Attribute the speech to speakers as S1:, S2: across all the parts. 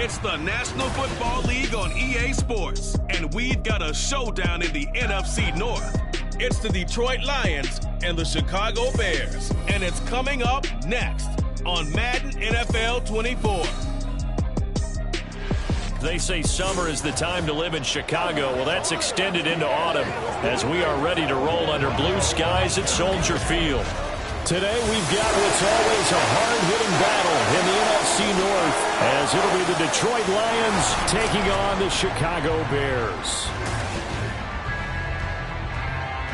S1: It's the National Football League on EA Sports, and we've got a showdown in the NFC North. It's the Detroit Lions and the Chicago Bears, and it's coming up next on Madden NFL 24.
S2: They say summer is the time to live in Chicago. Well, that's extended into autumn as we are ready to roll under blue skies at Soldier Field. Today we've got what's always a hard-hitting battle in the NFC North, as it'll be the Detroit Lions taking on the Chicago Bears.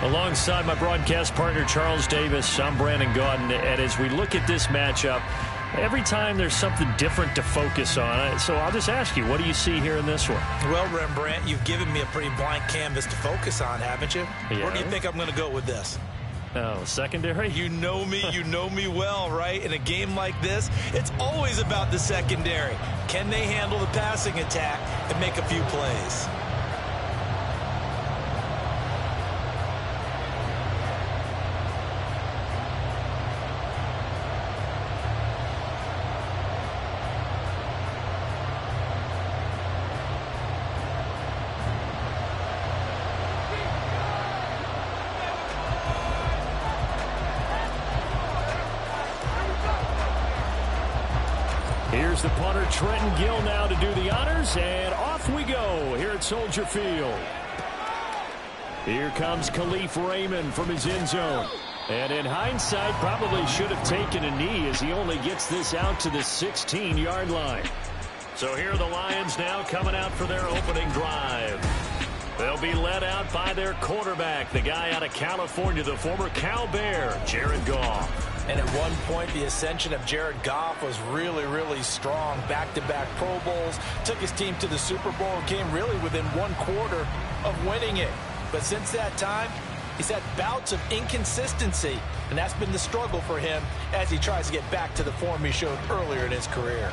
S2: Alongside my broadcast partner Charles Davis, I'm Brandon Gaudin, and as we look at this matchup, every time there's something different to focus on. So I'll just ask you, what do you see here in this one?
S3: Well, Rembrandt, you've given me a pretty blank canvas to focus on, haven't you?
S2: Yeah.
S3: Where do you think I'm going to go with this?
S2: Oh, secondary?
S3: You know me well, right? In a game like this, it's always about the secondary. Can they handle the passing attack and make a few plays?
S2: Here's the punter, Trenton Gill, now to do the honors, and off we go here at Soldier Field. Here comes Khalif Raymond from his end zone. And in hindsight, probably should have taken a knee as he only gets this out to the 16-yard line. So here are the Lions now coming out for their opening drive. They'll be led out by their quarterback, the guy out of California, the former Cal Bear, Jared Goff.
S3: And at one point, the ascension of Jared Goff was really, really strong. Back-to-back Pro Bowls, took his team to the Super Bowl, and came really within one quarter of winning it. But since that time, he's had bouts of inconsistency, and that's been the struggle for him as he tries to get back to the form he showed earlier in his career.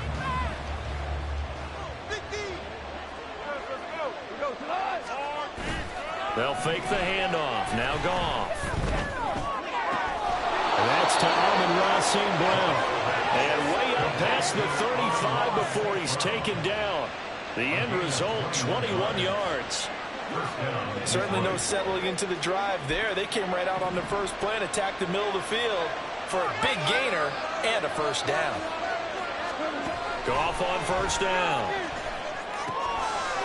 S2: They'll fake the handoff. Now Goff. That's to Amon-Ra St. Brown. And way up past the 35 before he's taken down. The end result, 21 yards.
S3: Certainly no settling into the drive there. They came right out on the first play and attacked the middle of the field for a big gainer and a first down.
S2: Goff on first down.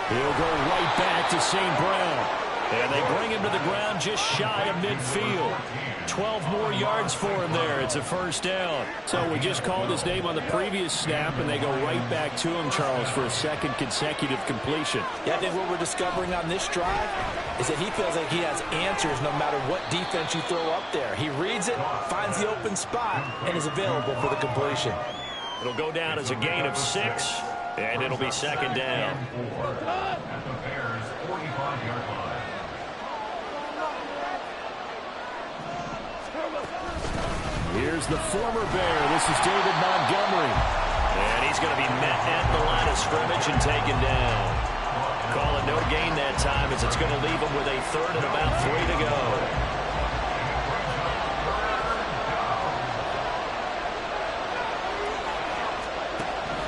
S2: He'll go right back to St. Brown. And they bring him to the ground just shy of midfield. 12 more yards for him there. It's a first down. So we just called his name on the previous snap, and they go right back to him, Charles, for a second consecutive completion.
S3: Yeah, I think what we're discovering on this drive is that he feels like he has answers no matter what defense you throw up there. He reads it, finds the open spot, and is available for the completion.
S2: It'll go down as a gain of 6, and it'll be second down. Here's the former Bear. This is David Montgomery. And he's going to be met at the line of scrimmage and taken down. Call it no gain that time as it's going to leave him with a third and about 3 to go.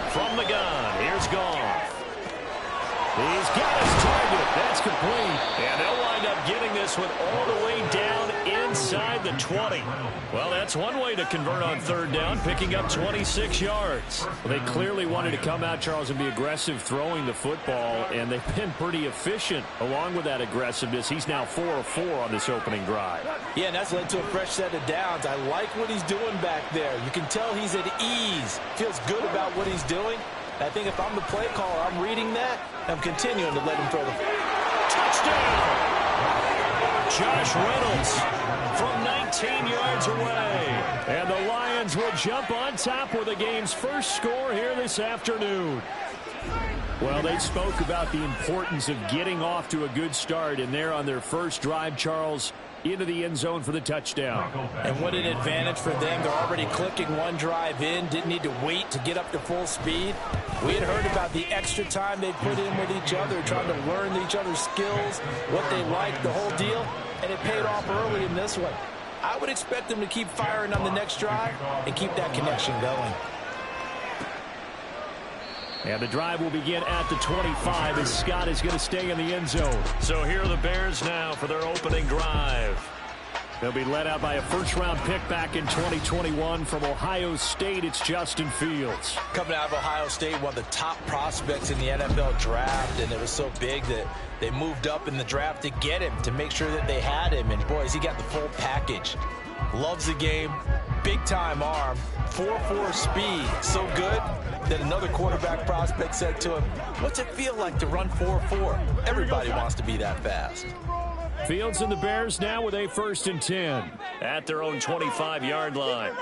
S2: From the gun, here's Goff. He's got his target. That's complete. And they'll wind up getting this one all the way down inside the 20. Well, that's one way to convert on third down, picking up 26 yards. Well, they clearly wanted to come out, Charles, and be aggressive throwing the football, and they've been pretty efficient along with that aggressiveness. He's now 4 of 4 on this opening drive.
S3: Yeah, and that's led to a fresh set of downs. I like what he's doing back there. You can tell he's at ease, feels good about what he's doing. I think if I'm the play caller, I'm reading that, I'm continuing to let him throw the
S2: touchdown. Josh Reynolds from 19 yards away. And the Lions will jump on top with the game's first score here this afternoon. Well, they spoke about the importance of getting off to a good start, and they're on their first drive, Charles, into the end zone for the touchdown.
S3: And what an advantage for them. They're already clicking one drive in, didn't need to wait to get up to full speed. We had heard about the extra time they put in with each other, trying to learn each other's skills, what they like, the whole deal, and it paid off early in this one. I would expect them to keep firing on the next drive and keep that connection going.
S2: And the drive will begin at the 25 as Scott is going to stay in the end zone. So here are the Bears now for their opening drive. They'll be led out by a first-round pick back in 2021 from Ohio State. It's Justin Fields.
S3: Coming out of Ohio State, one of the top prospects in the NFL draft, and it was so big that they moved up in the draft to get him, to make sure that they had him. And, boys, he got the full package. Loves the game, big-time arm, 4.4 speed, so good that another quarterback prospect said to him, "What's it feel like to run 4.4? Everybody wants to be that fast."
S2: Fields and the Bears now with a 1st and 10 at their own 25-yard line.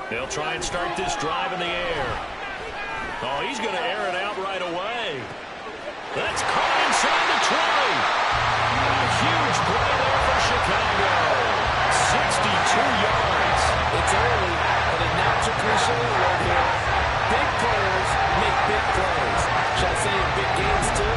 S2: They'll try and start this drive in the air. Oh, he's going to air it out right away. That's caught inside the 20. A huge play there for Chicago. 62 yards.
S3: It's early, but a natural cliche right here. Big players make big plays. Should I say in big games too?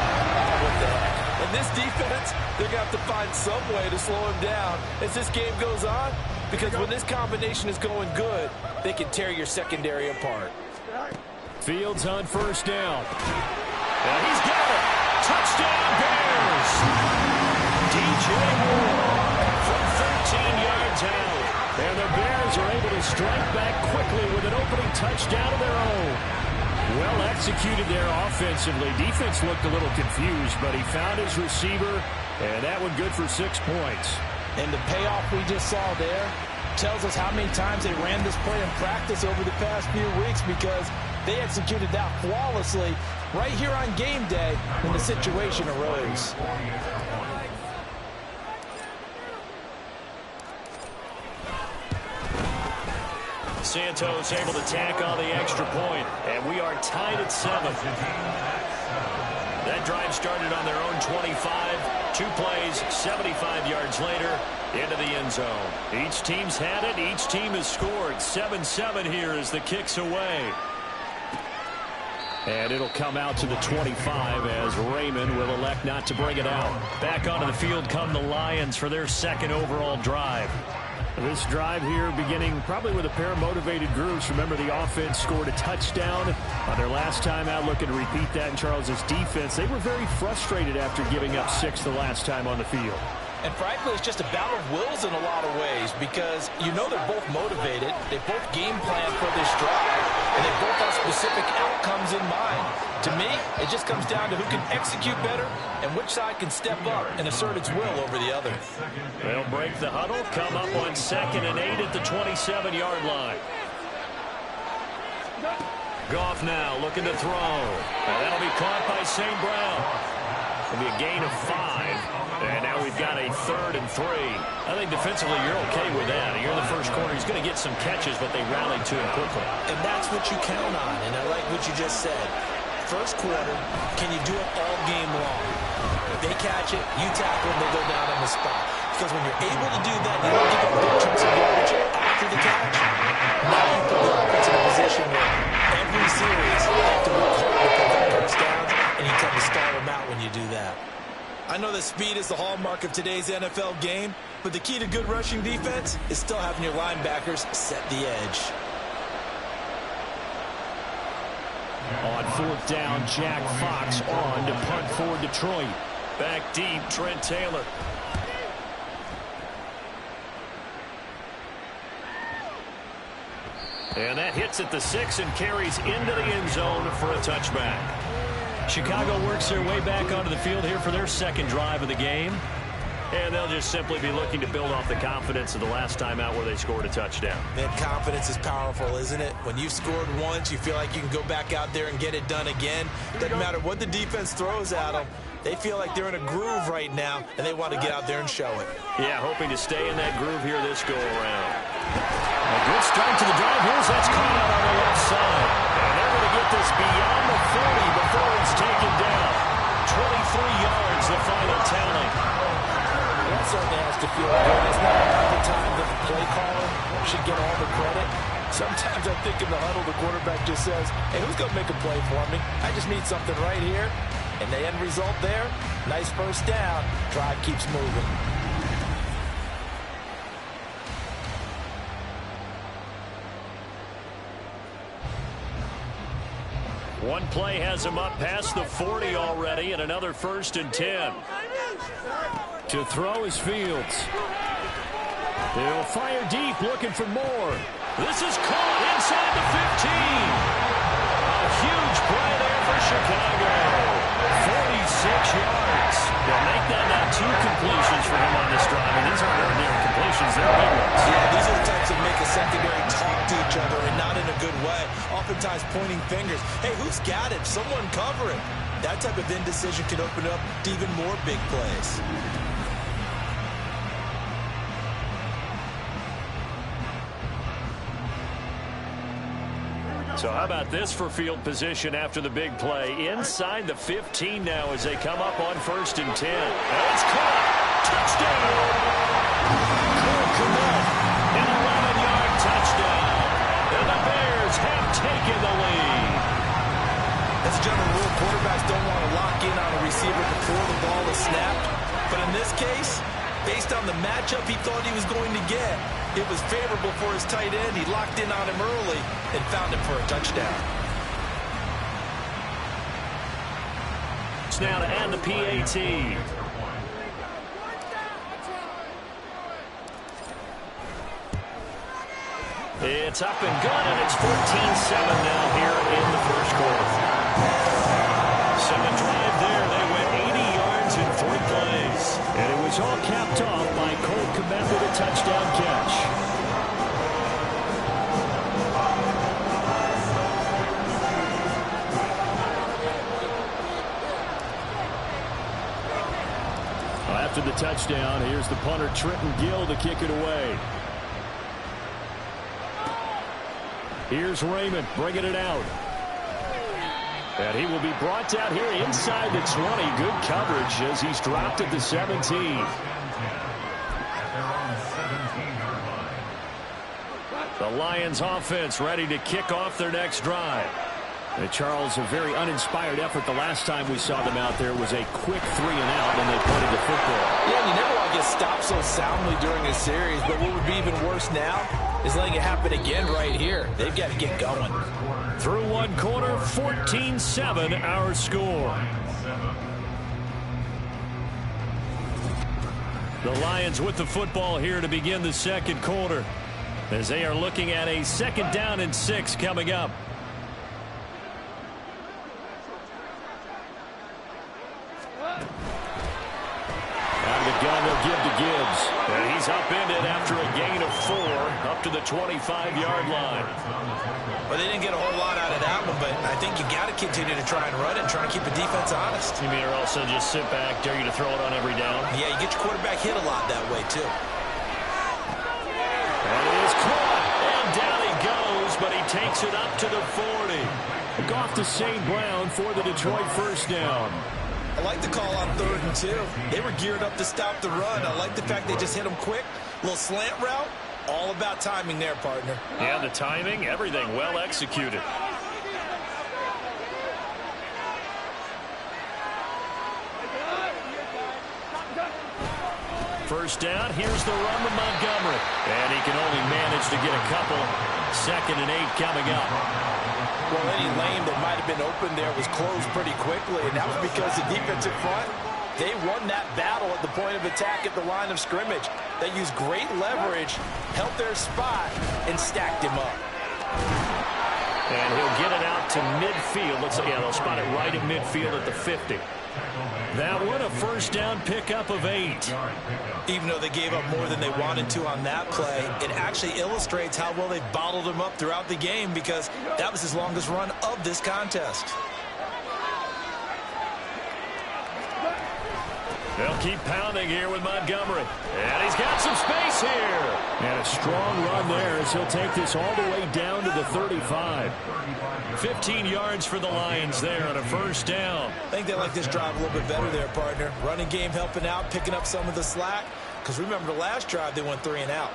S3: What the heck? And this defense, they're going to have to find some way to slow him down as this game goes on, because when this combination is going good, they can tear your secondary apart.
S2: Fields on 1st down. And he's got it. Touchdown, Bears. DJ Moore from 13 yards out. And the Bears are able to strike back quickly with an opening touchdown of their own. Well executed there offensively. Defense looked a little confused, but he found his receiver, and that one good for 6 points.
S3: And the payoff we just saw there tells us how many times they ran this play in practice over the past few weeks, because they executed that flawlessly right here on game day when the situation arose.
S2: Santos able to tack on the extra point, and we are tied at 7. That drive started on their own 25. 2 plays, 75 yards later, into the end zone. Each team's had it. Each team has scored. 7-7 here as the kick's away. And it'll come out to the 25 as Raymond will elect not to bring it out. Back onto the field come the Lions for their 2nd overall drive. This drive here beginning probably with a pair of motivated groups. Remember, the offense scored a touchdown on their last time out, looking to repeat that in Charles's defense. They were very frustrated after giving up 6 the last time on the field.
S3: And frankly, it's just a battle of wills in a lot of ways, because you know they're both motivated. They both game plan for this drive, and they both have specific outcomes in mind. To me, it just comes down to who can execute better and which side can step up and assert its will over the other.
S2: They'll break the huddle, come up on 2nd and 8 at the 27-yard line. Goff now looking to throw. And that'll be caught by St. Brown. It'll be a gain of 5. And now we've got a 3rd and 3. I think defensively you're okay with that. You're in the first quarter. He's going to get some catches, but they rallied to him quickly.
S3: And that's what you count on, and I like what you just said. First quarter, can you do it all game long? If they catch it, you tackle them, they go down on the spot. Because when you're able to do that, you don't give up big chunks of yardage after the catch. Now you put the offense in a position where every series you have to work hard to prevent first downs, and you tend to stall them out when you do that. I know that speed is the hallmark of today's NFL game, but the key to good rushing defense is still having your linebackers set the edge.
S2: On 4th down, Jack Fox on to punt for Detroit. Back deep, Trent Taylor. And that hits at the 6 and carries into the end zone for a touchback. Chicago works their way back onto the field here for their 2nd drive of the game. And they'll just simply be looking to build off the confidence of the last time out where they scored a touchdown.
S3: Man, confidence is powerful, isn't it? When you've scored once, you feel like you can go back out there and get it done again. Doesn't matter what the defense throws at them. They feel like they're in a groove right now, and they want to get out there and show it.
S2: Yeah, hoping to stay in that groove here this go-around. A good start to the drive. Here's that's caught out on the left side. And they're going to get this beyond the 40 before it's taken down. 23 yards, the final tally.
S3: That certainly has to feel good. It's not all the time that the play caller should get all the credit. Sometimes I think in the huddle, the quarterback just says, hey, who's going to make a play for me? I just need something right here. And the end result there, nice first down. Drive keeps moving.
S2: One play has him up past the 40 already, and another 1st and 10. To throw is Fields. He'll fire deep, looking for more. This is caught inside the 15. A huge play there for Chicago. 46 yards. They'll make that now 2 completions for him on this drive, and these aren't ordinary completions. They're big ones.
S3: Yeah, these are the types that make a secondary talk to each other, and not in a good way. Oftentimes pointing fingers. Hey, who's got it? Someone cover it. That type of indecision can open up to even more big plays.
S2: So how about this for field position after the big play? Inside the 15 now as they come up on 1st and 10. And it's caught. Touchdown. An 11-yard touchdown. And the Bears have taken the lead.
S3: As a general rule, quarterbacks don't want to lock in on a receiver before the ball is snapped. But in this case, based on the matchup he thought he was going to get, it was favorable for his tight end. He locked in on him early and found him for a touchdown.
S2: It's now to add the PAT. It's up and good, and it's 14-7 now here in the first quarter. So the drive there, they went 80 yards in 3 plays. And it was all capped off by Cole Kmet with a touchdown catch. After the touchdown, here's the punter Trenton Gill to kick it away. Here's Raymond bringing it out. And he will be brought down here inside the 20. Good coverage as he's dropped at the 17. The Lions offense ready to kick off their next drive. And Charles, a very uninspired effort. The last time we saw them out there was a quick 3 and out, and they punted the football.
S3: Yeah, and you never want to get stopped so soundly during a series, but what would be even worse now is letting it happen again right here. They've got to get going.
S2: Through 1 quarter, 14-7 our score. The Lions with the football here to begin the second quarter, as they are looking at a 2nd down and 6 coming up. They'll give to Gibbs. And he's upended after a gain of 4 up to the 25-yard line.
S3: Well, they didn't get a whole lot out of that one, but I think you got to continue to try and run it and try and keep the defense honest.
S2: You mean, or also just sit back, dare you to throw it on every down?
S3: Yeah, you get your quarterback hit a lot that way, too.
S2: And it is caught. And down he goes, but he takes it up to the 40. Goff to St. Brown for the Detroit first down.
S3: I like the call on 3rd and 2. They were geared up to stop the run. I like the fact they just hit them quick. Little slant route. All about timing there, partner.
S2: Yeah, the timing, everything well executed. First down, here's the run to Montgomery. And he can only manage to get a couple. 2nd and 8 coming up.
S3: Well, any lane that might have been open there was closed pretty quickly, and that was because the defensive front, they won that battle at the point of attack at the line of scrimmage. They used great leverage, held their spot, and stacked him up.
S2: And he'll get it out to midfield. Looks like, yeah, they'll spot it right at midfield at the 50. That one, a first down pickup of 8.
S3: Even though they gave up more than they wanted to on that play, it actually illustrates how well they bottled him up throughout the game, because that was his longest run of this contest.
S2: They'll keep pounding here with Montgomery. And he's got some space here. And a strong run there as he'll take this all the way down to the 35. 15 yards for the Lions there on a first down.
S3: I think they like this drive a little bit better there, partner. Running game helping out, picking up some of the slack. Because remember the last drive, they went 3 and out.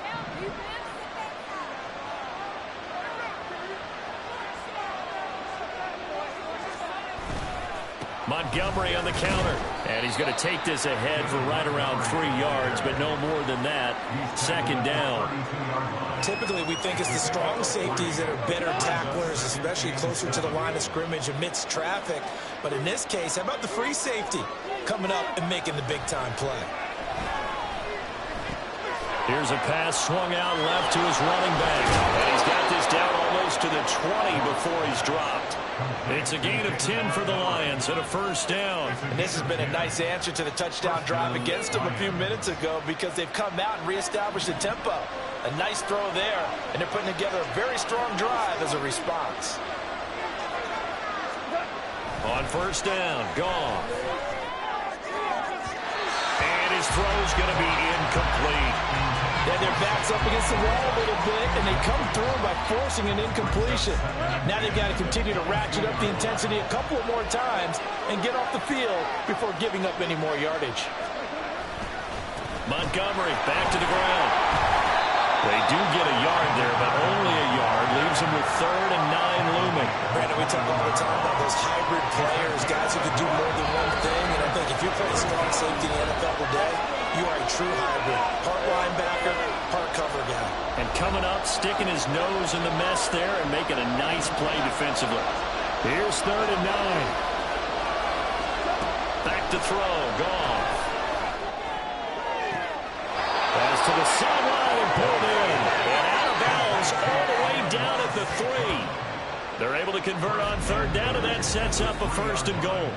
S2: Montgomery on the counter. And he's going to take this ahead for right around 3 yards, but no more than that. Second down.
S3: Typically, we think it's the strong safeties that are better tacklers, especially closer to the line of scrimmage amidst traffic. But in this case, how about the free safety coming up and making the big-time play?
S2: Here's a pass swung out left to his running back. And he's got this down almost to the 20 before he's dropped. It's a gain of 10 for the Lions and a first down.
S3: And this has been a nice answer to the touchdown drive against them a few minutes ago because they've come out and reestablished the tempo. A nice throw there, and they're putting together a very strong drive as a response.
S2: On first down, Goff. And his throw's going to be incomplete.
S3: Yeah, their back's up against the wall a little bit, and they come through by forcing an incompletion. Now they've got to continue to ratchet up the intensity a couple of more times and get off the field before giving up any more yardage.
S2: Montgomery back to the ground. They do get a yard there, but only a yard. Leaves them with 3rd and 9 looming.
S3: Brandon, we talk all the time about those hybrid players, guys who can do more than one thing. And I think if you're playing strong safety in the NFL today, you are a true hybrid. Part linebacker, part cover guy.
S2: And coming up, sticking his nose in the mess there and making a nice play defensively. Here's 3rd and 9. Back to throw. Goff. Pass to the sideline and pulled in. And out of bounds all the way down at the 3. They're able to convert on 3rd down, and that sets up a 1st and goal.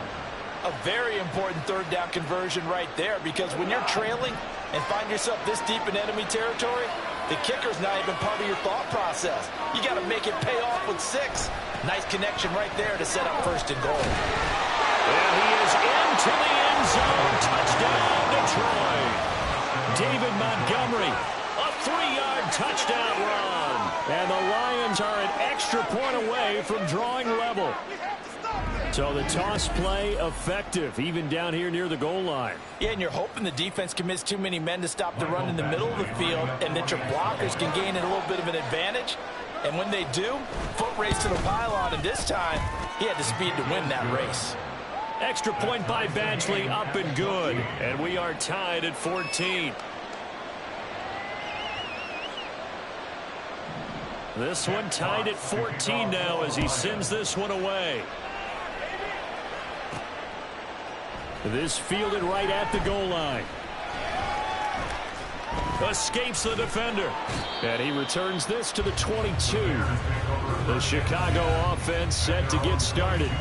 S3: A very important 3rd down conversion right there, because when you're trailing and find yourself this deep in enemy territory, the kicker's not even part of your thought process. You got to make it pay off with 6. Nice connection right there to set up 1st and goal.
S2: And he is into the end zone. Touchdown, Detroit. David Montgomery, a 3-yard touchdown run. And the Lions are an extra point away from drawing level. So the toss play effective, even down here near the goal line.
S3: Yeah, and you're hoping the defense commits too many men to stop the run in the middle of the field and that your blockers can gain a little bit of an advantage. And when they do, foot race to the pylon, and this time, he had the speed to win that race.
S2: Extra point by Badgley, up and good. And we are tied at 14. This one tied at 14 now as he sends this one away. This fielded right at the goal line. Escapes the defender. And he returns this to the 22. The Chicago offense set to get started.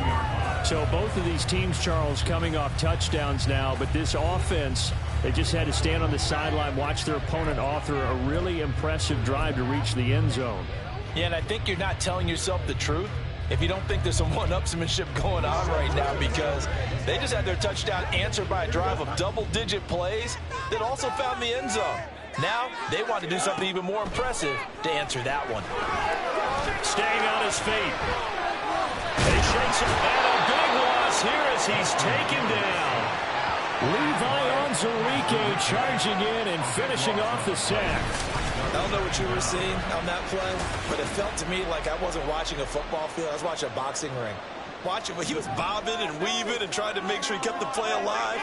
S2: So both of these teams, Charles, coming off touchdowns now, but this offense, they just had to stand on the sideline, watch their opponent author a really impressive drive to reach the end zone.
S3: Yeah, and I think you're not telling yourself the truth if you don't think there's some one-upsmanship going on right now, because they just had their touchdown answered by a drive of double-digit plays that also found the end zone. Now they want to do something even more impressive to answer that one.
S2: Staying on his feet. He shakes it, and a big loss here as he's taken down. Levi Onwuzurike charging in and finishing off the sack.
S3: I don't know what you were seeing on that play, but it felt to me like I wasn't watching a football field. I was watching a boxing ring. Watching, but he was bobbing and weaving and trying to make sure he kept the play alive.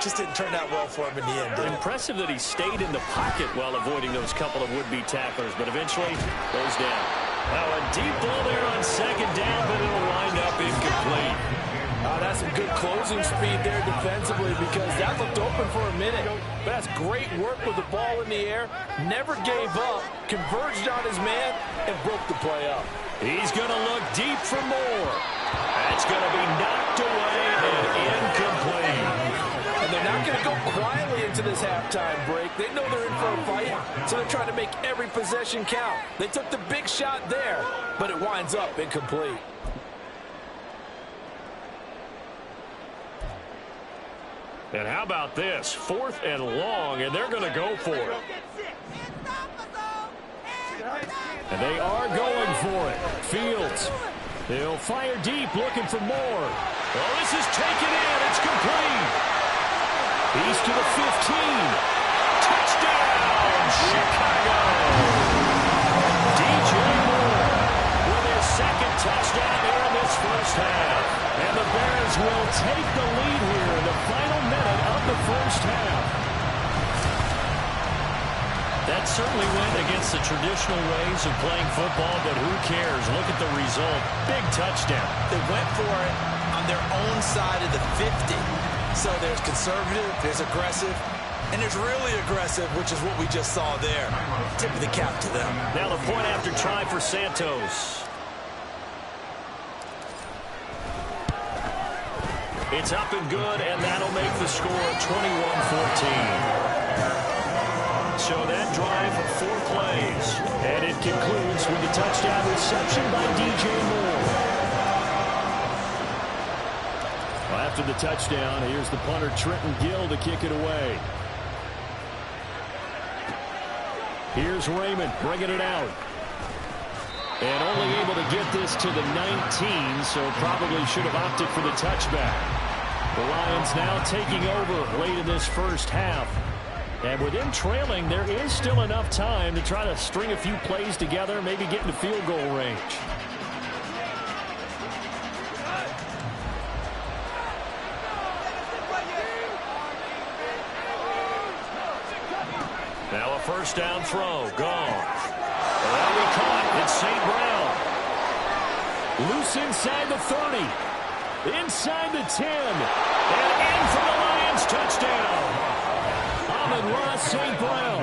S3: Just didn't turn out well for him in the end, did it?
S2: Impressive that he stayed in the pocket while avoiding those couple of would-be tacklers, but eventually goes down. Now a deep ball there on 2nd down, but it'll wind up incomplete.
S3: Oh, that's some good closing speed there defensively, because that looked open for a minute. But that's great work with the ball in the air. Never gave up, converged on his man, and broke the play up.
S2: He's going to look deep for more. That's going to be knocked away and incomplete.
S3: And they're not going to go quietly into this halftime break. They know they're in for a fight, so they're trying to make every possession count. They took the big shot there, but it winds up incomplete.
S2: And how about this? 4th and long, and they're going to go for it. And they are going for it. Fields. He'll fire deep, looking for more. Oh, this is taken in. It's complete. He's to the 15. Touchdown, Chicago. DJ Moore with his 2nd touchdown here in this first half. And the Bears will take That certainly went against the traditional ways of playing football, but who cares? Look at the result. Big touchdown.
S3: They went for it on their own side of the 50. So there's conservative, there's aggressive, and there's really aggressive, which is what we just saw there. Tip of the cap to them.
S2: Now the point after try for Santos. It's up and good, and that'll make the score 21-14. So that drive, 4 plays. And it concludes with a touchdown reception by DJ Moore. Well, after the touchdown, here's the punter, Trenton Gill, to kick it away. Here's Raymond bringing it out. And only able to get this to the 19, so probably should have opted for the touchback. The Lions now taking over late in this first half. And with them trailing, there is still enough time to try to string a few plays together, maybe get into field goal range. Now a first down throw, gone. Well, we caught. It's St. Brown. Loose inside the 30. Inside the 10. And in for the Lions touchdown. Amon-Ra St. Brown,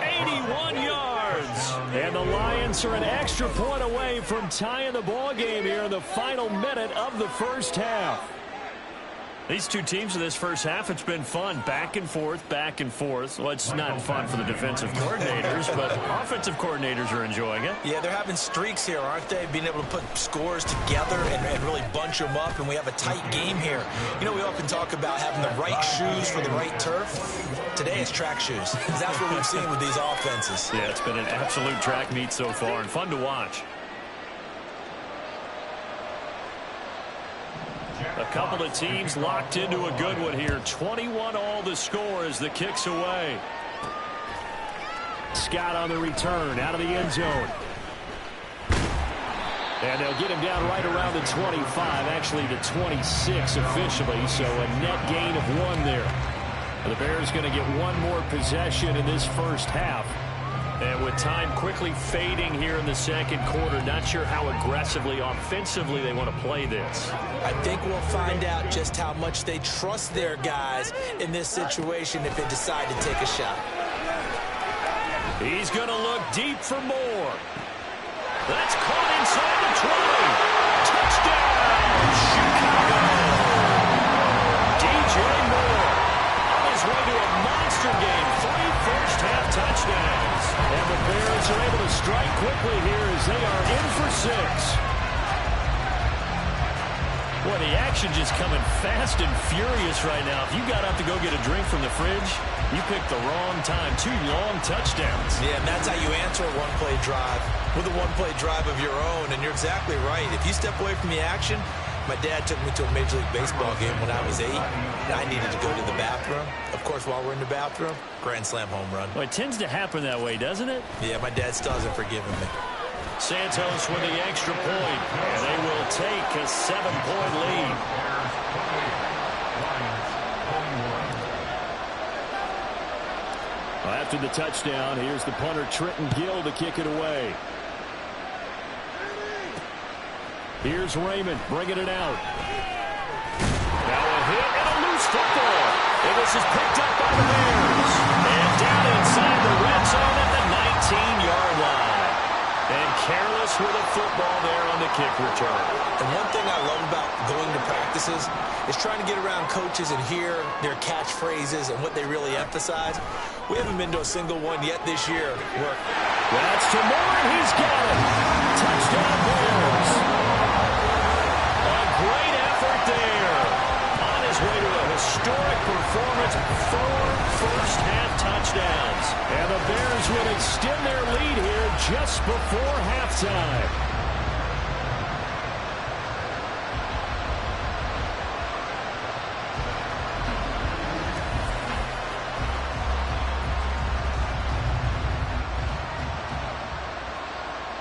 S2: 81 yards. And the Lions are an extra point away from tying the ball game here in the final minute of the first half. These two teams in this first half, it's been fun. Back and forth, back and forth. Well, it's not fun for the defensive coordinators, but offensive coordinators are enjoying it.
S3: Yeah, they're having streaks here, aren't they? Being able to put scores together and really bunch them up, and we have a tight game here. You know, we often talk about having the right shoes for the right turf. Today it's track shoes. That's what we've seen with these offenses.
S2: Yeah, it's been an absolute track meet so far and fun to watch. A couple of teams locked into a good one here. 21-all the score as the kick's away. Scott on the return out of the end zone. And they'll get him down right around the 25, actually the 26 officially, so a net gain of 1 there. The Bears going to get one more possession in this first half. And with time quickly fading here in the second quarter, not sure how aggressively, offensively they want to play this.
S3: I think we'll find out just how much they trust their guys in this situation if they decide to take a shot.
S2: He's going to look deep for more. That's caught inside the 20. Touchdown, Chicago. DJ Moore on his way to a monster game. 3 first-half touchdowns. And the Bears are able to strike quickly here as they are in for 6. Boy, the action just coming fast and furious right now. If you got up to go get a drink from the fridge, you picked the wrong time. 2 long touchdowns.
S3: Yeah, and that's how you answer a one-play drive with a one-play drive of your own. And you're exactly right. If you step away from the action, my dad took me to a Major League Baseball game when I was 8, and I needed to go to the bathroom. Of course, while we're in the bathroom, grand slam home run.
S2: Well, it tends to happen that way, doesn't it?
S3: Yeah, my dad still hasn't forgiven me.
S2: Santos with the extra point, and they will take a 7-point lead. Well, after the touchdown, here's the punter, Trenton Gill, to kick it away. Here's Raymond bringing it out. Now a hit and a loose football. And this is picked up by the Bears. And down inside the red zone at the 19-yard line. And careless with a football there on the kick return.
S3: And one thing I love about going to practices is trying to get around coaches and hear their catchphrases and what they really emphasize. We haven't been to a single one yet this year.
S2: That's to Moore. He's got it. Touchdown Bears. A great effort there. On his way to a historic performance. 4 first-half touchdowns. And the Bears will extend their lead here just before halftime.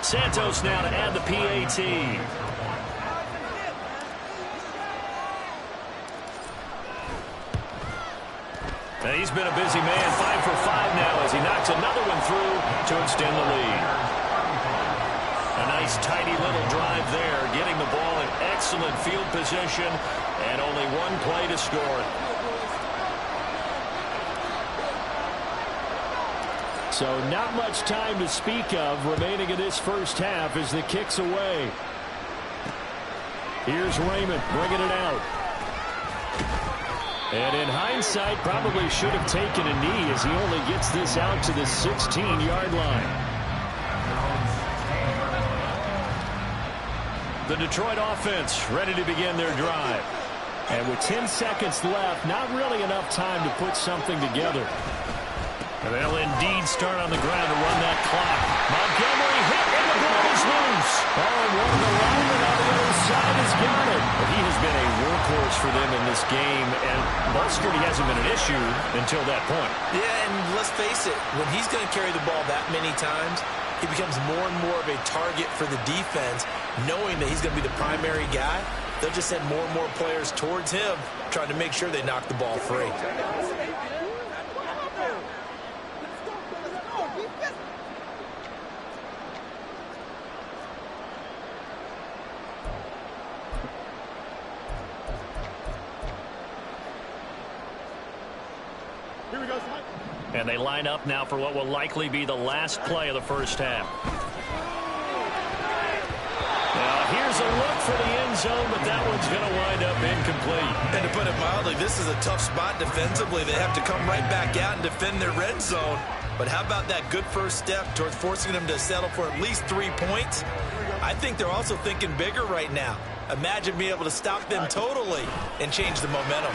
S2: Santos now to add the PAT. He's been a busy man, 5 for 5 now as he knocks another one through to extend the lead. A nice tidy little drive there, getting the ball in excellent field position, and only one play to score it. So not much time to speak of remaining in this first half as the kick's away. Here's Raymond bringing it out. And in hindsight, probably should have taken a knee as he only gets this out to the 16-yard line. The Detroit offense ready to begin their drive. And with 10 seconds left, not really enough time to put something together. And they'll indeed start on the ground to run that clock. Montgomery hit, and the ball is loose. Oh, and one of the linemen on the other side has got it. But he has been a workhorse for them in this game, and ball security hasn't been an issue until that point. Yeah, and let's face it, when he's going to carry the ball that many times, he becomes more and more of a target for the defense, knowing that he's going to be the primary guy. They'll just send more and more players towards him, trying to make sure they knock the ball free. And they line up now for what will likely be the last play of the first half. Now here's a look for the end zone, but that one's going to wind up incomplete. And to put it mildly, this is a tough spot defensively. They have to come right back out and defend their red zone. But how about that good first step towards forcing them to settle for at least 3 points? I think they're also thinking bigger right now. Imagine being able to stop them totally and change the momentum.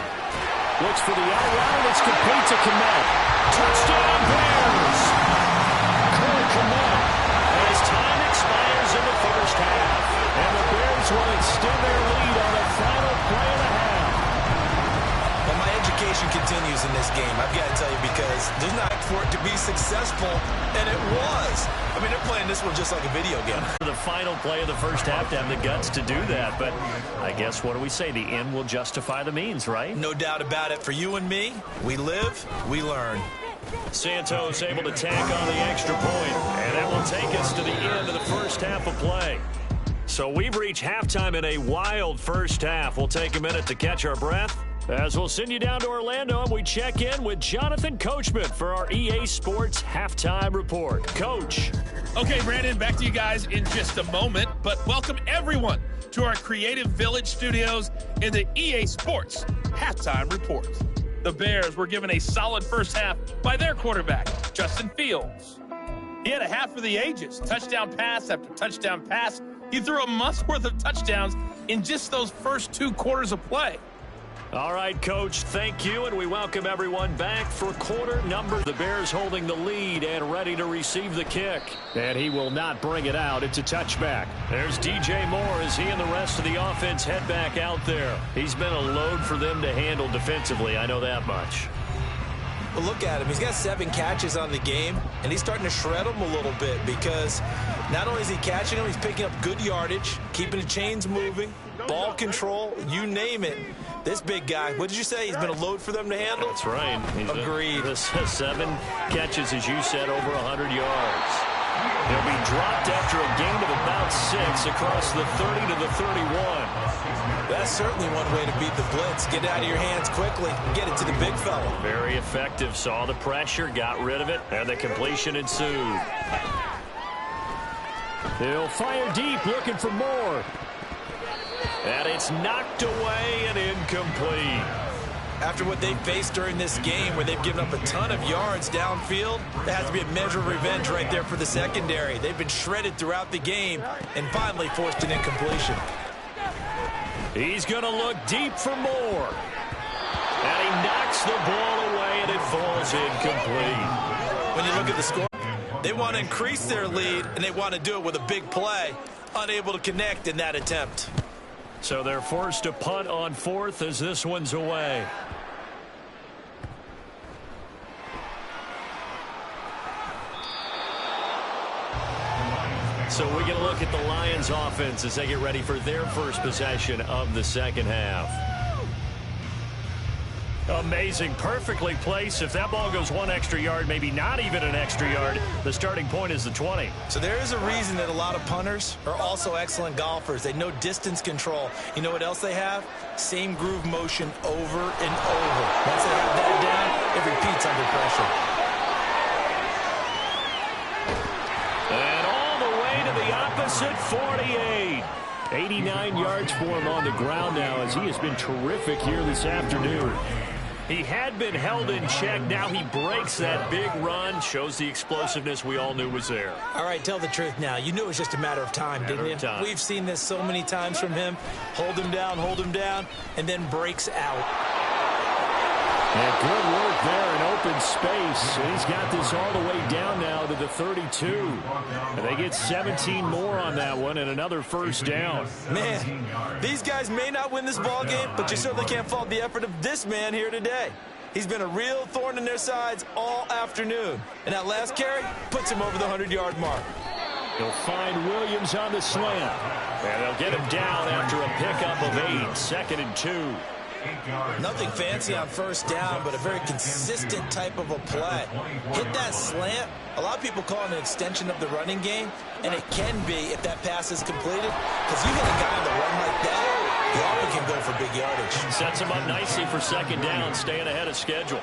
S2: Looks for the out route. It's complete to Kmet. Touchdown Bears! Cole Kmet as time expires in the first half. And the Bears will extend their lead on the final play of the half. Well, my education continues in this game, I've got to tell you, because there's not for it to be successful, and it was. I mean, they're playing this one just like a video game. The final play of the first half to have the guts to do that, but I guess what do we say? The end will justify the means, right? No doubt about it. For you and me, we live, we learn. Santos able to tack on the extra point, and that will take us to the end of the first half of play. So we've reached halftime in a wild first half. We'll take a minute to catch our breath as we'll send you down to Orlando and we check in with Jonathan Coachman for our EA Sports Halftime Report. Coach.
S4: Okay, Brandon, back to you guys in just a moment, but welcome everyone to our Creative Village studios in the EA Sports Halftime Report. The Bears were given a solid first half by their quarterback, Justin Fields. He had a half for the ages, touchdown pass after touchdown pass. He threw a month's worth of touchdowns in just those first 2 quarters of play.
S2: All right, Coach, thank you, and we welcome everyone back for quarter number. The Bears holding the lead and ready to receive the kick. And he will not bring it out. It's a touchback. There's DJ Moore as he and the rest of the offense head back out there. He's been a load for them to handle defensively, I know that much.
S3: Well, look at him. He's got 7 catches on the game, and he's starting to shred them a little bit because not only is he catching them, he's picking up good yardage, keeping the chains moving, ball control, you name it. This big guy, what did you say? He's been a load for them to handle?
S2: That's right.
S3: Agreed.
S2: 7 catches, as you said, over 100 yards. He'll be dropped after a gain of about 6 across the 30 to the 31.
S3: That's certainly one way to beat the blitz. Get it out of your hands quickly and get it to the big fella.
S2: Very effective. Saw the pressure, got rid of it, and the completion ensued. He'll fire deep, looking for more. And it's knocked away and incomplete.
S3: After what they faced during this game where they've given up a ton of yards downfield, there has to be a measure of revenge right there for the secondary. They've been shredded throughout the game and finally forced an incompletion.
S2: He's going to look deep for more. And he knocks the ball away and it falls incomplete.
S3: When you look at the score, they want to increase their lead and they want to do it with a big play. Unable to connect in that attempt.
S2: So they're forced to punt on 4th as this one's away. So we get a look at the Lions offense as they get ready for their first possession of the second half. Amazing. Perfectly placed. If that ball goes one extra yard, maybe not even an extra yard, the starting point is the 20.
S3: So there is a reason that a lot of punters are also excellent golfers. They know distance control. You know what else they have? Same groove motion over and over. Once they have that down, it repeats under pressure.
S2: And all the way to the opposite 48. 89 yards for him on the ground now as he has been terrific here this afternoon. He had been held in check. Now he breaks that big run. Shows the explosiveness we all knew was there.
S3: All right, tell the truth now. You knew it was just a matter of time, didn't you? We've seen this so many times from him. Hold him down, and then breaks out.
S2: And good work there in open space. And he's got this all the way down now to the 32. And they get 17 more on that one and another first down.
S3: Man, these guys may not win this ball game, but you certainly can't fault the effort of this man here today. He's been a real thorn in their sides all afternoon. And that last carry puts him over the 100-yard mark.
S2: He'll find Williams on the slant. And they'll get him down after a pickup of 8. 2nd and 2.
S3: Nothing fancy on first down, but a very consistent type of a play. Hit that slant. A lot of people call it an extension of the running game, and it can be if that pass is completed, because you hit a guy on the run like that, he often can go for big yardage.
S2: Sets him up nicely for 2nd down, staying ahead of schedule.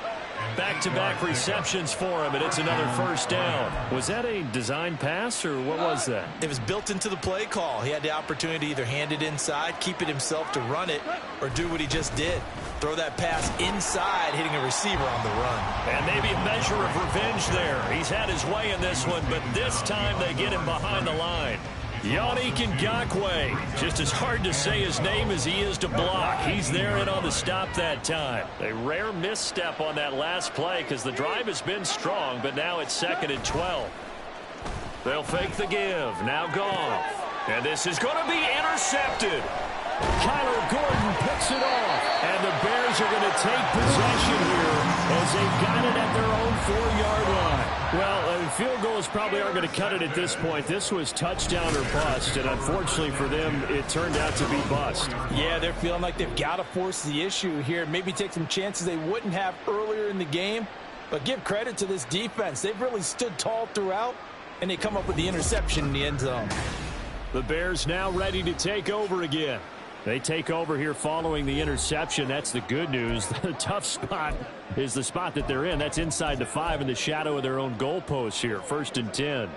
S2: Back-to-back receptions for him, and it's another first down. Was that a design pass, or what was that?
S3: It was built into the play call. He had the opportunity to either hand it inside, keep it himself to run it, or do what he just did. Throw that pass inside, hitting a receiver on the run.
S2: And maybe a measure of revenge there. He's had his way in this one, but this time they get him behind the line. Yannick Ngakoue, just as hard to say his name as he is to block. He's there and on the stop that time. A rare misstep on that last play because the drive has been strong, but now it's 2nd and 12. They'll fake the give. Now Goff. And this is going to be intercepted. Kyler Gordon picks it off. And the Bears are going to take possession here as they've got it at their own 4-yard line. Well, field goals probably aren't going to cut it at this point. This was touchdown or bust, and unfortunately for them, it turned out to be bust.
S3: Yeah, they're feeling like they've got to force the issue here. Maybe take some chances they wouldn't have earlier in the game. But give credit to this defense. They've really stood tall throughout, and they come up with the interception in the end zone.
S2: The Bears now ready to take over again. They take over here following the interception. That's the good news. The tough spot is the spot that they're in. That's inside the 5 in the shadow of their own goalpost here. 1st and 10.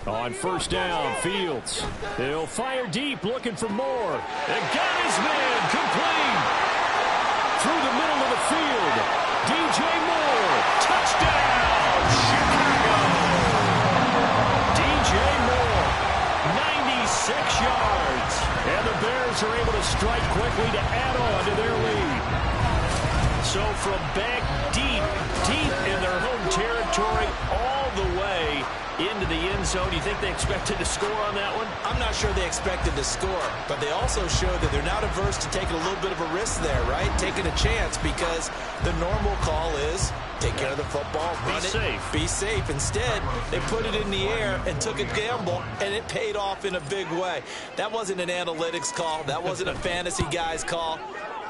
S2: On first down, Fields. They'll fire deep, looking for more. And got his man complete. Through the middle of the field. DJ Moore, touchdown, Chicago. DJ Moore, 96 yards. And the Bears are able to strike quickly to add on to their lead. So from back deep in their home territory, all the way into the end zone. Do you think they expected to score on that one?
S3: I'm not sure they expected to score, but they also showed that they're not averse to taking a little bit of a risk there, right? Taking a chance, because the normal call is take care of the football, run it, be safe. Instead, they put it in the air and took a gamble, and it paid off in a big way. That wasn't an analytics call. That wasn't a fantasy guy's call.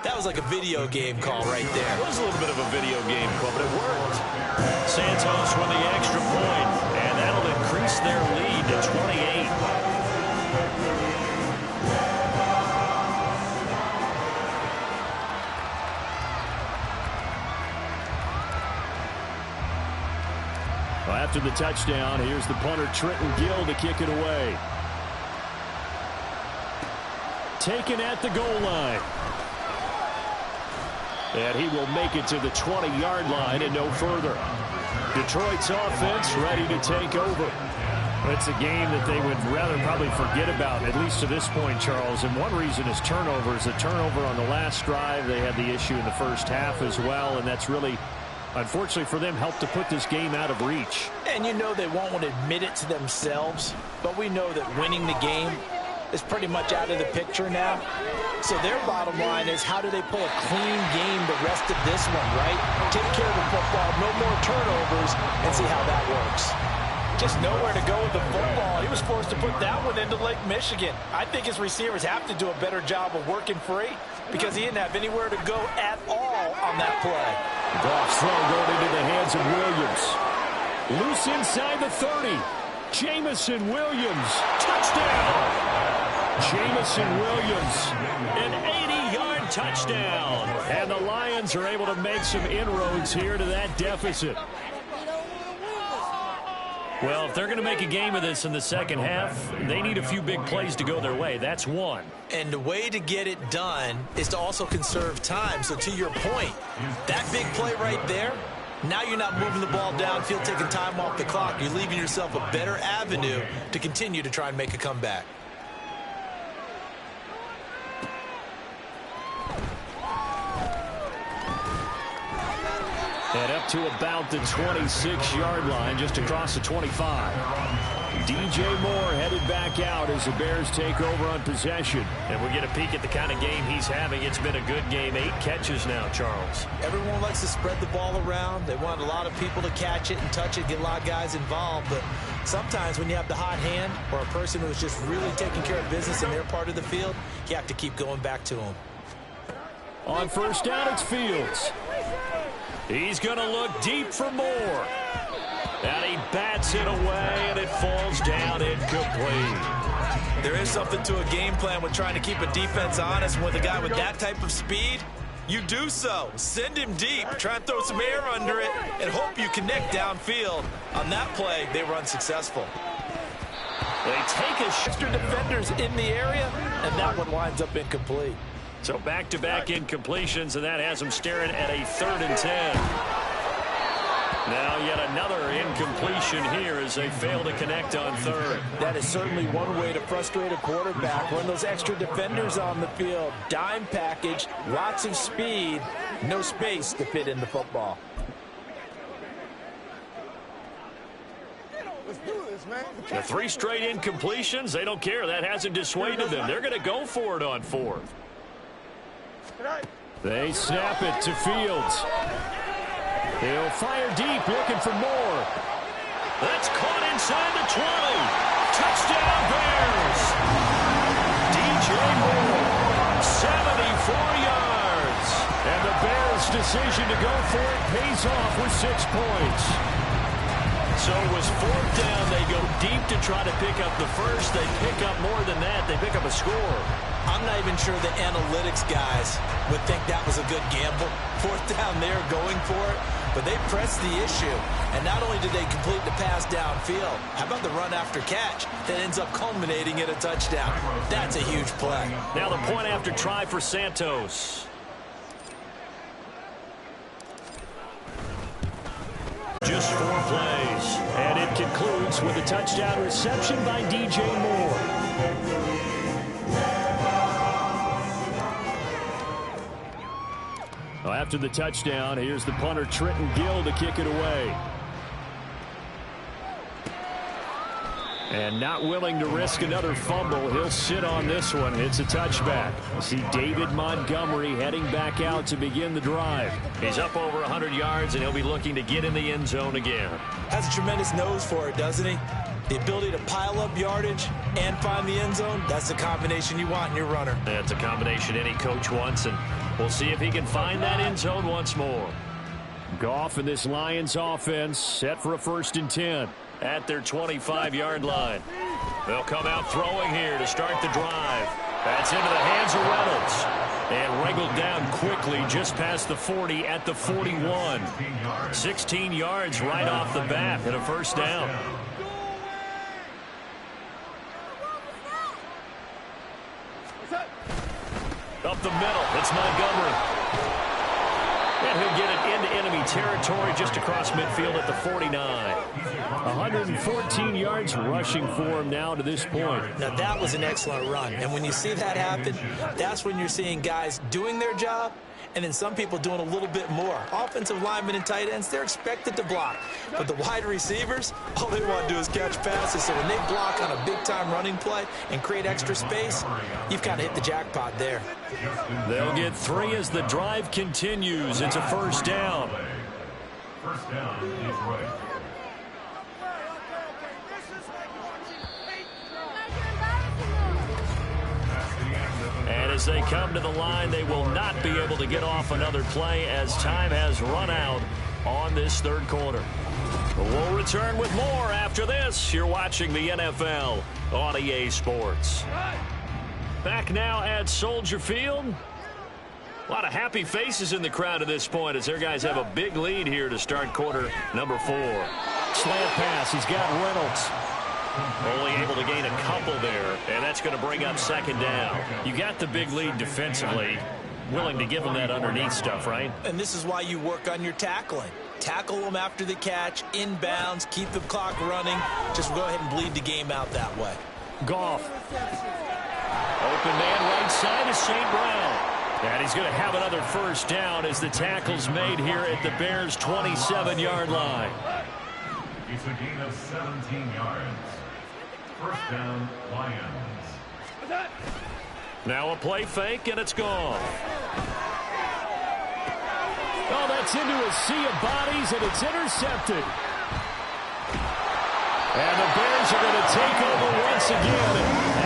S3: That was like a video game call right there.
S2: It was a little bit of a video game call, but it worked. Santos with the extra point, and that'll increase their lead to 28. Well, after the touchdown, here's the punter Trenton Gill to kick it away. Taken at the goal line. And he will make it to the 20-yard line and no further. Detroit's offense ready to take over. It's a game that they would rather probably forget about, at least to this point, Charles. And one reason is turnovers. A turnover on the last drive. They had the issue in the first half as well, and that's really, unfortunately for them, helped to put this game out of reach.
S3: And you know they won't want to admit it to themselves, but we know that winning the game is pretty much out of the picture now. So their bottom line is, how do they play a clean game the rest of this one, right? Take care of the football, no more turnovers, and see how that works. Just nowhere to go with the football. He was forced to put that one into Lake Michigan. I think his receivers have to do a better job of working free because he didn't have anywhere to go at all on that play.
S2: Goff's throw going into the hands of Williams. Loose inside the 30. Jamison Williams. Touchdown! Jamison Williams. An 80-yard touchdown. And the Lions are able to make some inroads here to that deficit. Well, if they're going to make a game of this in the second half, they need a few big plays to go their way. That's one.
S3: And the way to get it done is to also conserve time. So to your point, that big play right there, now you're not moving the ball downfield, taking time off the clock. You're leaving yourself a better avenue to continue to try and make a comeback.
S2: And up to about the 26-yard line, just across the 25. DJ Moore headed back out as the Bears take over on possession. And we get a peek at the kind of game he's having. It's been a good game. 8 catches now, Charles.
S3: Everyone likes to spread the ball around. They want a lot of people to catch it and touch it, get a lot of guys involved. But sometimes when you have the hot hand or a person who's just really taking care of business in their part of the field, you have to keep going back to them.
S2: On first down, it's Fields. He's going to look deep for Moore. And he bats it away, and it falls down incomplete.
S3: There is something to a game plan with trying to keep a defense honest. With a guy with that type of speed, you do so. Send him deep, try and throw some air under it, and hope you connect downfield. On that play, they were unsuccessful. They take a shifter defenders in the area, and that one winds up incomplete.
S2: So back-to-back incompletions, and that has them staring at a 3rd and 10. Now yet another incompletion here as they fail to connect on 3rd.
S3: That is certainly one way to frustrate a quarterback. Run those extra defenders on the field. Dime package, lots of speed, no space to fit in the football.
S2: The 3 straight incompletions, they don't care. That hasn't dissuaded them. They're going to go for it on 4th. They snap it to Fields. He'll fire deep, looking for more. That's caught inside the 20. Touchdown, Bears. DJ Moore, 74 yards. And the Bears' decision to go for it pays off with 6 points. So it was 4th down. They go deep to try to pick up the first. They pick up more than that. They pick up a score.
S3: I'm not even sure the analytics guys would think that was a good gamble. 4th down there going for it. But they pressed the issue. And not only did they complete the pass downfield, how about the run after catch that ends up culminating in a touchdown? That's a huge play.
S2: Now the point after try for Santos. Just 4 plays. And it concludes with a touchdown reception by DJ Moore. Well, after the touchdown, here's the punter Trenton Gill to kick it away. And not willing to risk another fumble, he'll sit on this one. It's a touchback. See David Montgomery heading back out to begin the drive. He's up over 100 yards, and he'll be looking to get in the end zone again.
S3: Has a tremendous nose for it, doesn't he? The ability to pile up yardage and find the end zone, that's the combination you want in your runner.
S2: That's a combination any coach wants, and we'll see if he can find that end zone once more. Goff and this Lions offense set for a 1st and 10 at their 25-yard line. They'll come out throwing here to start the drive. That's into the hands of Reynolds. And wriggled down quickly just past the 40 at the 41. 16 yards right off the bat and a 1st down. Up the middle, it's Montgomery. And he'll get it into enemy territory just across midfield at the 49. 114 yards rushing for him now to this point.
S3: Now that was an excellent run. And when you see that happen, that's when you're seeing guys doing their job and then some people doing a little bit more. Offensive linemen and tight ends, they're expected to block. But the wide receivers, all they want to do is catch passes. So when they block on a big-time running play and create extra space, you've kind of hit the jackpot there.
S2: They'll get 3 as the drive continues. It's a 1st down.
S5: First down, Detroit.
S2: as they come to the line. They will not be able to get off another play as time has run out on this third quarter. We'll return with more after this. You're watching the NFL on EA Sports. Back now at Soldier Field. A lot of happy faces in the crowd at this point as their guys have a big lead here to start quarter number 4.
S5: Slant pass. He's got Reynolds.
S2: Only able to gain a couple there, and that's going to bring up second down.
S5: You got the big lead defensively. Willing to give them that underneath stuff, right?
S3: And this is why you work on your tackling. Tackle them after the catch, inbounds, keep the clock running. Just go ahead and bleed the game out that way.
S5: Goff.
S2: Open man right side is St. Brown. And he's going to have another first down as the tackle's made here at the Bears' 27-yard line.
S6: It's a gain of 17 yards. First down, Lions.
S2: Now a play fake, and it's gone.
S5: Oh, that's into a sea of bodies, and it's intercepted. And the Bears are going to take over once again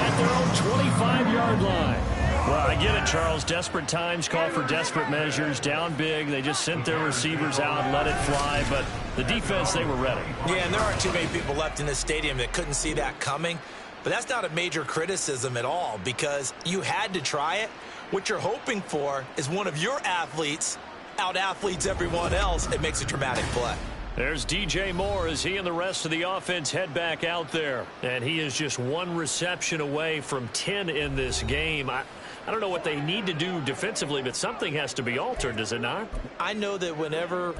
S5: at their own 25-yard line.
S2: Well, I get it, Charles. Desperate times call for desperate measures. Down big. They just sent their receivers out and let it fly. But the defense, they were ready.
S3: Yeah, and there aren't too many people left in this stadium that couldn't see that coming. But that's not a major criticism at all because you had to try it. What you're hoping for is one of your athletes out-athletes everyone else. It makes a dramatic play.
S2: There's DJ Moore as he and the rest of the offense head back out there. And he is just one reception away from 10 in this game. I don't know what they need to do defensively, but something has to be altered, does it not?
S3: I know that whenever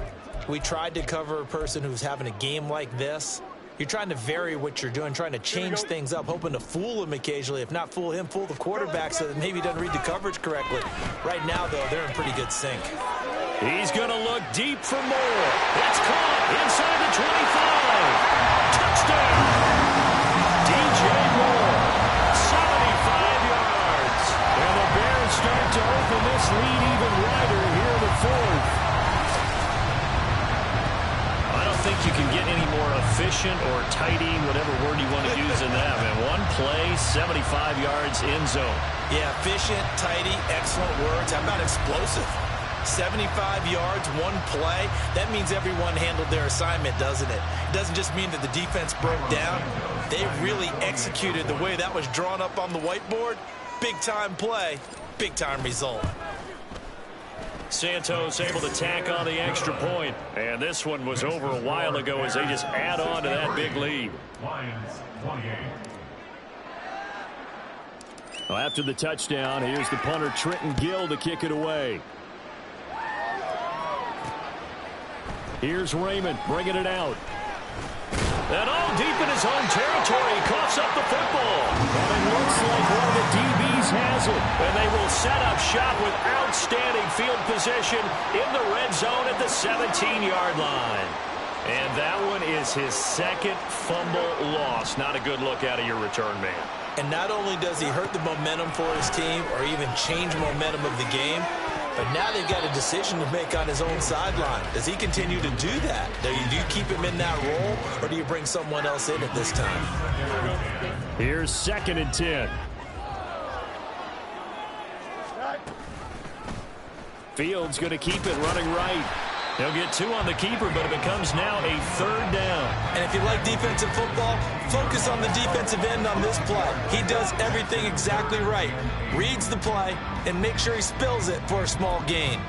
S3: we tried to cover a person who's having a game like this, you're trying to vary what you're doing, trying to change things up, hoping to fool him occasionally. If not fool him, fool the quarterback so that maybe he doesn't read the coverage correctly. Right now, though, they're in pretty good sync.
S2: He's going to look deep for more. It's caught inside the 25. Touchdown. DJ Moore, 75 yards. And the Bears start to open this lead even wider here in the fourth. I don't think you can get any more efficient or tidy, whatever word you want to use in that. Man, one play, 75 yards in zone.
S3: Yeah, efficient, tidy, excellent words. How about explosive? 75 yards, one play. That means everyone handled their assignment, doesn't it? It doesn't just mean that the defense broke down. They really executed the way that was drawn up on the whiteboard. Big-time play, big-time result.
S2: Santos able to tack on the extra point. And this one was over a while ago as they just add on to that big lead.
S6: Lions, 28.
S5: Well, after the touchdown, here's the punter Trenton Gill to kick it away. Here's Raymond bringing it out.
S2: And all deep in his own territory, he coughs up the football.
S5: And it looks like one of the DBs has it.
S2: And they will set up shop with outstanding field position in the red zone at the 17-yard line. And that one is his second fumble loss. Not a good look out of your return man.
S3: And not only does he hurt the momentum for his team or even change momentum of the game, but now they've got a decision to make on his own sideline. Does he continue to do that? Do you keep him in that role, or do you bring someone else in at this time?
S5: Here's 2nd and 10. Fields going to keep it running right.
S2: He'll get 2 on the keeper, but it becomes now a 3rd down.
S3: And if you like defensive football, focus on the defensive end on this play. He does everything exactly right. Reads the play and make sure he spills it for a small gain.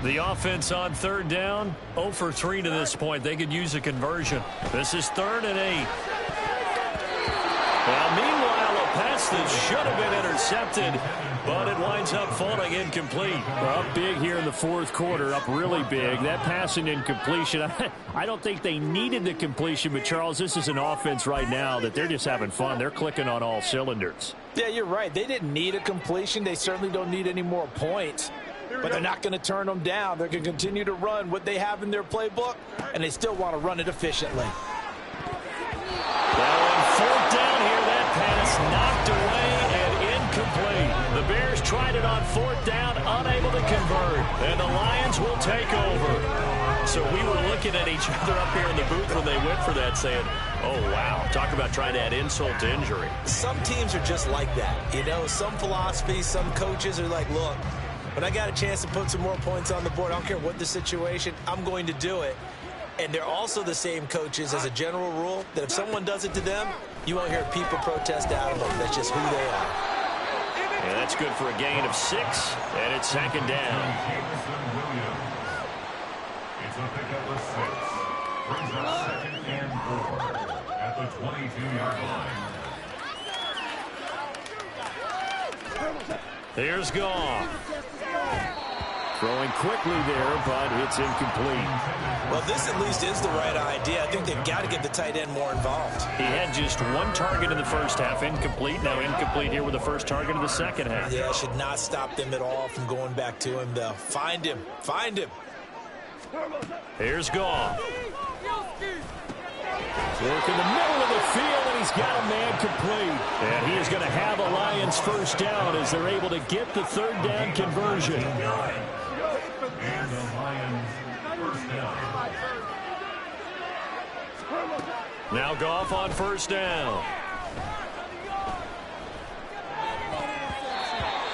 S2: The offense on 3rd down, 0 for 3 to this point. They could use a conversion. This is 3rd and 8. Well, meanwhile, a pass that should have been intercepted, but it winds up falling incomplete.
S5: Well, up big here in the 4th quarter, up really big. That passing incompletion, I don't think they needed the completion, but, Charles, this is an offense right now that they're just having fun. They're clicking on all cylinders.
S3: Yeah, you're right. They didn't need a completion. They certainly don't need any more points, but they're not going to turn them down. They're going to continue to run what they have in their playbook, and they still want to run it efficiently.
S2: Now on 4th down here, that pass knocked away and incomplete. The Bears tried it on 4th down, unable to convert. And the Lions will take over. So we were looking
S5: looking at each other up here in the booth when they went for that saying, oh, wow. Talk about trying to add insult to injury.
S3: Some teams are just like that. You know, some philosophies, some coaches are like, look, when I got a chance to put some more points on the board, I don't care what the situation, I'm going to do it. And they're also the same coaches as a general rule that if someone does it to them, you won't hear people protest out of them. That's just who they are.
S5: And that's good for a gain of 6, and it's second down.
S6: It's a pickup of 6. Brings up second and 4 at the 22-yard line.
S5: Here's Goff. Throwing quickly there, but it's incomplete.
S3: Well, this at least is the right idea. I think they've got to get the tight end more involved.
S5: He had just 1 target in the first half, incomplete. Now incomplete here with the first target of the second half.
S3: Yeah, should not stop them at all from going back to him, though. Find him. Find him.
S5: Here's Goff. Work in the middle of the field, and he's got a man complete. And he is going to have a Lions first down as they're able to get the third down conversion.
S6: And the Lions first down.
S5: Now Goff on first down.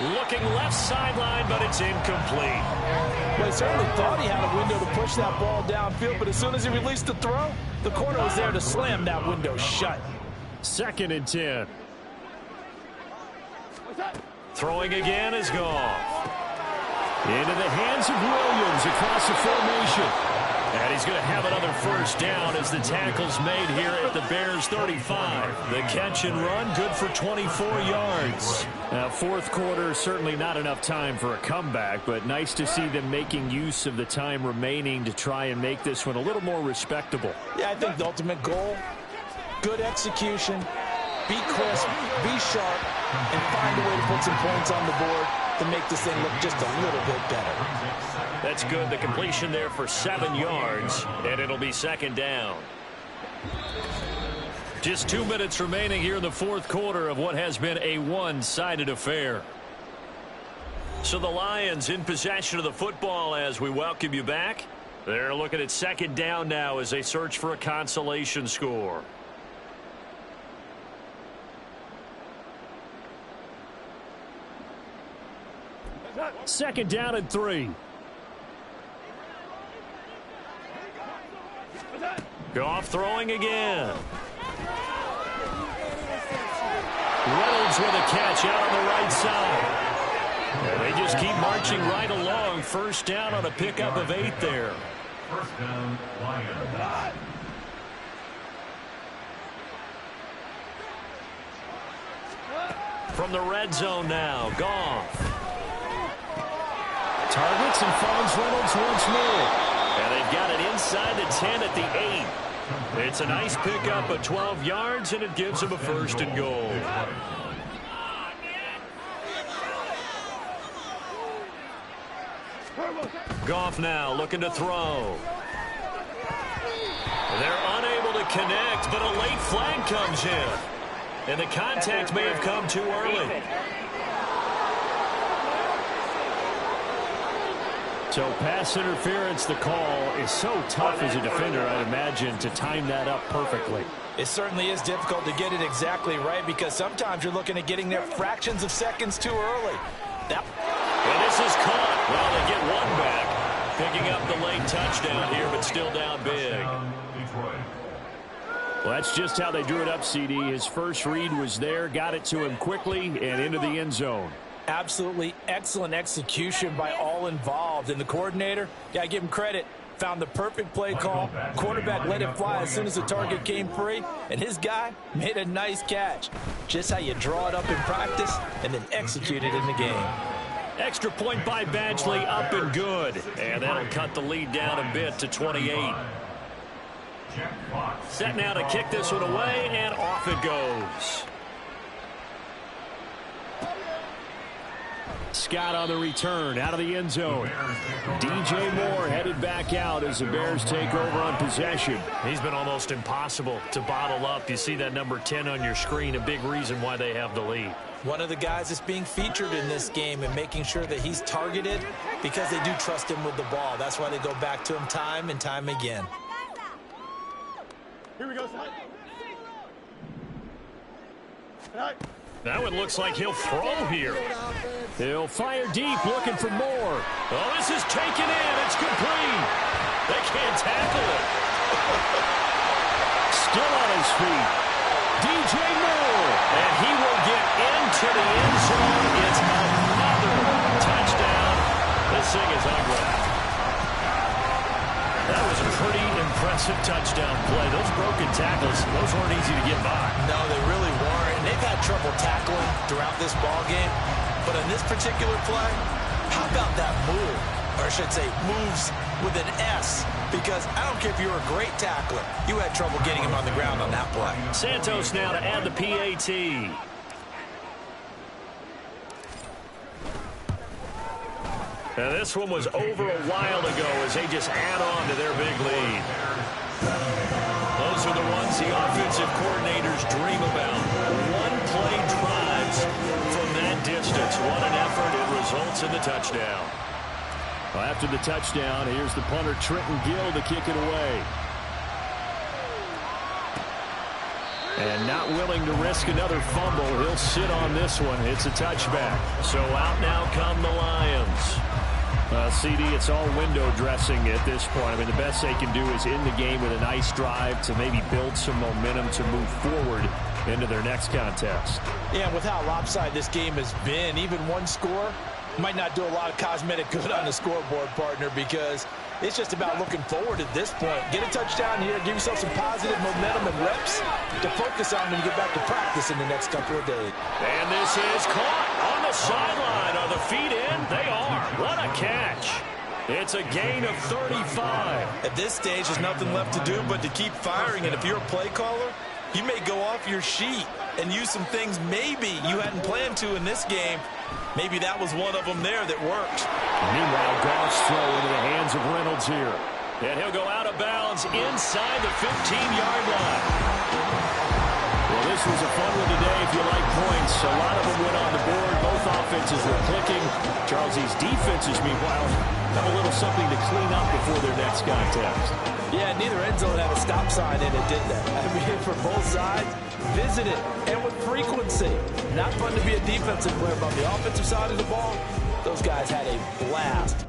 S5: Looking left sideline, but it's incomplete.
S3: Well, he certainly thought he had a window to push that ball downfield, but as soon as he released the throw, the corner was there to slam that window shut.
S5: Second and 10. Throwing again is Goff. Into the hands of Williams across the formation. And he's going to have another first down as the tackle's made here at the Bears 35. The catch and run, good for 24 yards. Now, fourth quarter, certainly not enough time for a comeback, but nice to see them making use of the time remaining to try and make this one a little more respectable.
S3: Yeah, I think the ultimate goal, good execution, be crisp, be sharp, and find a way to put some points on the board to make this thing look just a little bit better.
S5: That's good. The completion there for 7 yards, and it'll be second down. Just 2 minutes remaining here in the fourth quarter of what has been a one-sided affair. So the Lions in possession of the football as we welcome you back. They're looking at second down now as they search for a consolation score. Second down and 3. Goff throwing again. Reynolds with a catch out on the right side. And they just keep marching right along. First down on a pickup of 8 there.
S6: First down, Lions.
S5: From the red zone now, Goff. Targets and finds Reynolds once more. And they've got it inside the 10 at the 8. It's a nice pickup of 12 yards, and it gives them a first and goal. Goff now looking to throw. They're unable to connect, but a late flag comes in. And the contact may have come too early. So pass interference, the call is so tough as a defender, I'd imagine, to time that up perfectly.
S3: It certainly is difficult to get it exactly right because sometimes you're looking at getting there fractions of seconds too early.
S5: And this is caught. Well, they get one back, picking up the late touchdown here, but still down big. Well, that's just how they drew it up, CD. His first read was there, got it to him quickly, and into the end zone.
S3: Absolutely excellent execution by all involved. And the coordinator, got to give him credit, found the perfect play call. Quarterback let it fly as soon as the target came free. And his guy made a nice catch. Just how you draw it up in practice and then execute it in the game.
S5: Extra point by Badgley, up and good. And that'll cut the lead down a bit to 28. Set now to kick this one away, and off it goes. Scott on the return, out of the end zone. DJ Moore headed back out as the Bears take over on possession. He's been almost impossible to bottle up. You see that number 10 on your screen, a big reason why they have the lead.
S3: One of the guys that's being featured in this game and making sure that he's targeted because they do trust him with the ball. That's why they go back to him time and time again.
S7: Here we go,
S5: Now it looks like he'll throw here. He'll fire deep, looking for more. Oh, this is taken in. It's complete. They can't tackle it. Still on his feet. DJ Moore. And he will get into the end zone. It's another touchdown. This thing is ugly. That was a pretty impressive touchdown play. Those broken tackles, those weren't easy to get by.
S3: No, they really weren't. And they've had trouble tackling throughout this ball game. But in this particular play, how about that move? Or I should say moves with an S. Because I don't care if you're a great tackler. You had trouble getting him on the ground on that play.
S5: Santos now to add the PAT. And this one was over a while ago as they just add on to their big lead. Those are the ones the offensive coordinators dream about. One-play drives from that distance. What an effort. It results in the touchdown. Well, after the touchdown, here's the punter, Trenton Gill, to kick it away. And not willing to risk another fumble, he'll sit on this one. It's a touchback. So out now come the Lions. CD, it's all window dressing at this point. I mean, the best they can do is end the game with a nice drive to maybe build some momentum to move forward into their next contest.
S3: Yeah, and with how lopsided this game has been, even one score might not do a lot of cosmetic good on the scoreboard, partner, because it's just about looking forward at this point. Get a touchdown here, give yourself some positive momentum and reps to focus on when you get back to practice in the next couple of days.
S5: And this is caught on the sideline. Are the feet in? They are. What a catch. It's a gain of 35.
S3: At this stage, there's nothing left to do but to keep firing. And if you're a play caller, you may go off your sheet and use some things maybe you hadn't planned to in this game. Maybe that was one of them there that worked.
S5: Meanwhile, Goff's throw into the hands of Reynolds here. And he'll go out of bounds inside the 15-yard line. Well, this was a fun one today if you like points. A lot of them went on the board. Both offenses were clicking. Charles, these defenses, meanwhile, have a little something to clean up before their next contest.
S3: Yeah, neither end zone had a stop sign in it, did they? I mean, for both sides, visited and with frequency. Not fun to be a defensive player, but on the offensive side of the ball, those guys had a blast.